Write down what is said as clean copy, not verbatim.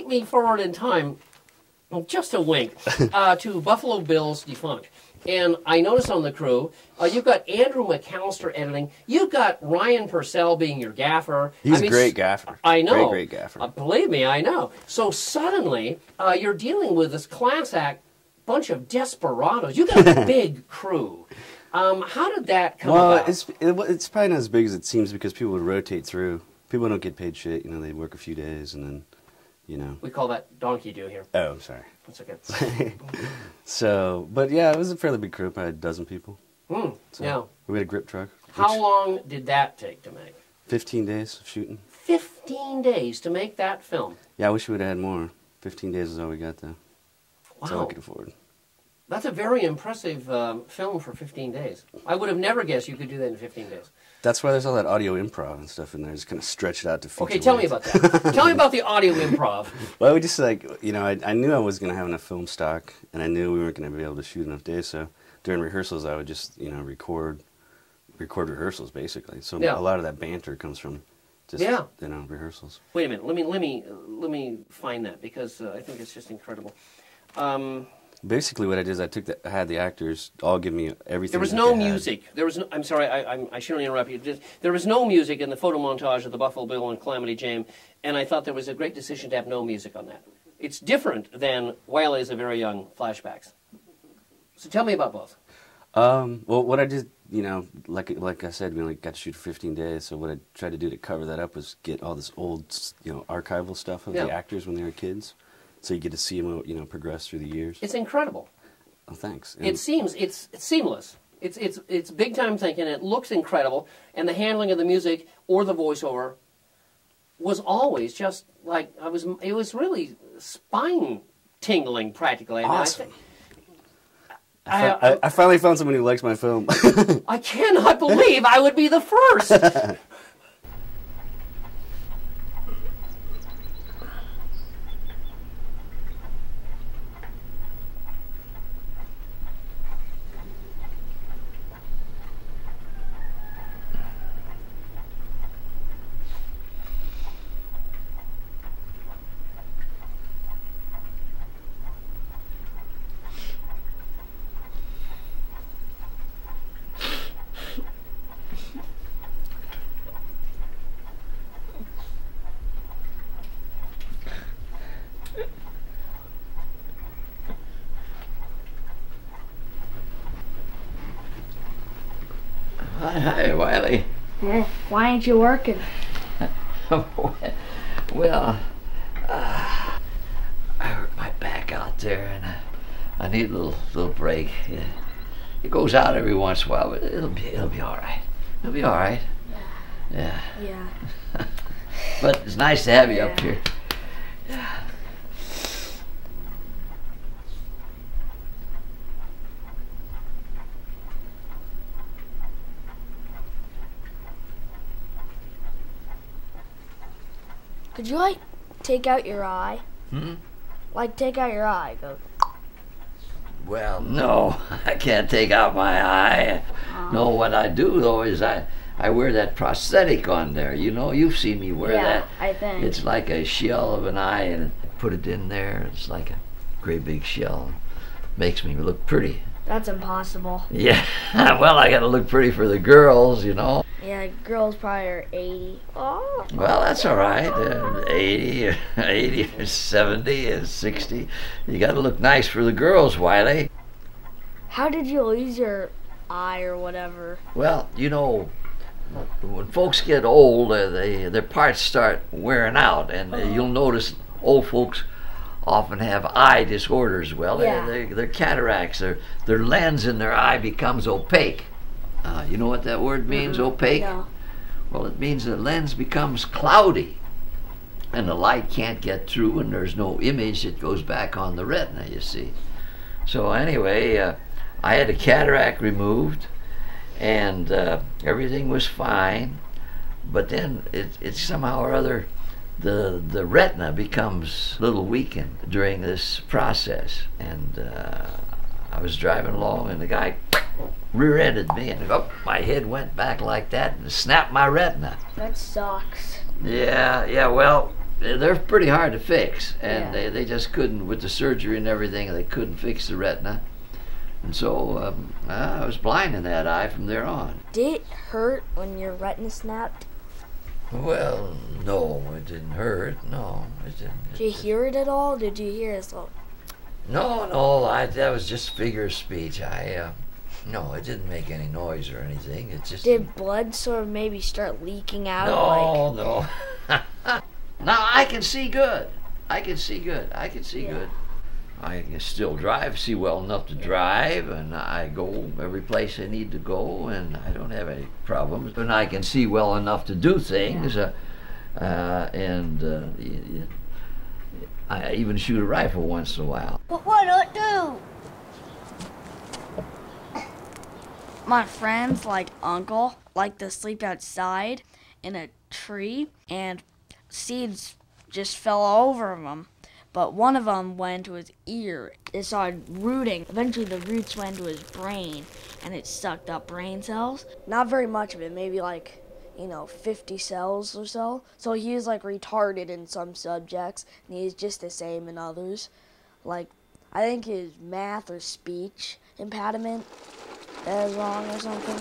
take me forward in time, just a wink, to Buffalo Bill's Defunct. And I noticed on the crew, you've got Andrew McAllister editing. You've got Ryan Purcell being your gaffer. He's a great gaffer. I know. Great gaffer. Believe me, I know. So suddenly, you're dealing with this class act bunch of desperados. You got a big crew. How did that come about? It's probably not as big as it seems because people would rotate through. People don't get paid shit. You know, they work a few days and then, you know. We call that donkey do here. Oh, I'm sorry. That's okay. So, but yeah, it was a fairly big crew, probably a dozen people. Yeah. We had a grip truck. How long did that take to make? 15 days of shooting. 15 days to make that film? Yeah, I wish we would have had more. 15 days is all we got, though. Wow. That's all I could afford. That's a very impressive film for 15 days. I would have never guessed you could do that in 15 days. That's why there's all that audio improv and stuff in there. Just kind of stretch it out to feature Okay, tell me about that. Tell me about the audio improv. Well, we just I knew I was going to have enough film stock, and I knew we weren't going to be able to shoot enough days. So during rehearsals, I would just record rehearsals basically. So a lot of that banter comes from just rehearsals. Wait a minute. Let me find that because I think it's just incredible. Basically, what I did is I had the actors all give me everything. There was no music. There was no, I'm sorry, I shouldn't interrupt you. There was no music in the photo montage of the Buffalo Bill and Calamity Jane, and I thought there was a great decision to have no music on that. It's different than Wiley's A Very Young flashbacks. So tell me about both. Well, what I did, like I said, we only got to shoot for 15 days. So what I tried to do to cover that up was get all this old, archival stuff of the actors when they were kids. So you get to see them, progress through the years. It's incredible. Oh, thanks. And it's seamless. It's big time thinking. It looks incredible, and the handling of the music or the voiceover was always just like It was really spine-tingling, practically. Awesome. I finally found someone who likes my film. I cannot believe I would be the first. Hi, Wiley. Why ain't you working? Well, I hurt my back out there, and I need a little break. It goes out every once in a while, but it'll be all right. It'll be all right. Yeah. Yeah. But it's nice to have you up here. Yeah. Could you, take out your eye? Take out your eye. Go. Well, no, I can't take out my eye. No, what I do, though, is I wear that prosthetic on there. You've seen me wear that. Yeah, I think. It's like a shell of an eye, and I put it in there. It's like a great big shell. Makes me look pretty. That's impossible. Yeah, well, I gotta look pretty for the girls, Yeah, girls probably are 80. Oh. Well, that's all right. 80 or 70 or 60. You gotta look nice for the girls, Wiley. How did you lose your eye or whatever? Well, when folks get old, their parts start wearing out, and you'll notice old folks often have eye disorders. Well, they're cataracts. Their lens in their eye becomes opaque. You know what that word means, opaque? No. Well, it means the lens becomes cloudy, and the light can't get through, and there's no image that goes back on the retina, you see. So anyway, I had a cataract removed, and everything was fine, but then it's somehow or other the retina becomes a little weakened during this process. And I was driving along, and the guy rear-ended me, and my head went back like that and snapped my retina. That sucks. Yeah, well, they're pretty hard to fix, and they just couldn't, with the surgery and everything, they couldn't fix the retina. And so I was blind in that eye from there on. Did it hurt when your retina snapped? Well, no, it didn't hurt. No, it didn't. Did you hear it at all? Did you hear it? No, that was just figure of speech. No, it didn't make any noise or anything. It just. Did blood sort of maybe start leaking out? No. Now I can see good. I can see good. I can still drive, see well enough to drive, and I go every place I need to go, and I don't have any problems. And I can see well enough to do things, I even shoot a rifle once in a while. But why not do? My friend's uncle liked to sleep outside in a tree, and seeds just fell all over him. But one of them went into his ear. It started rooting. Eventually the roots went into his brain, and it sucked up brain cells. Not very much of it, maybe 50 cells or so. So he was retarded in some subjects, and he's just the same in others. I think his math or speech impediment is wrong or something.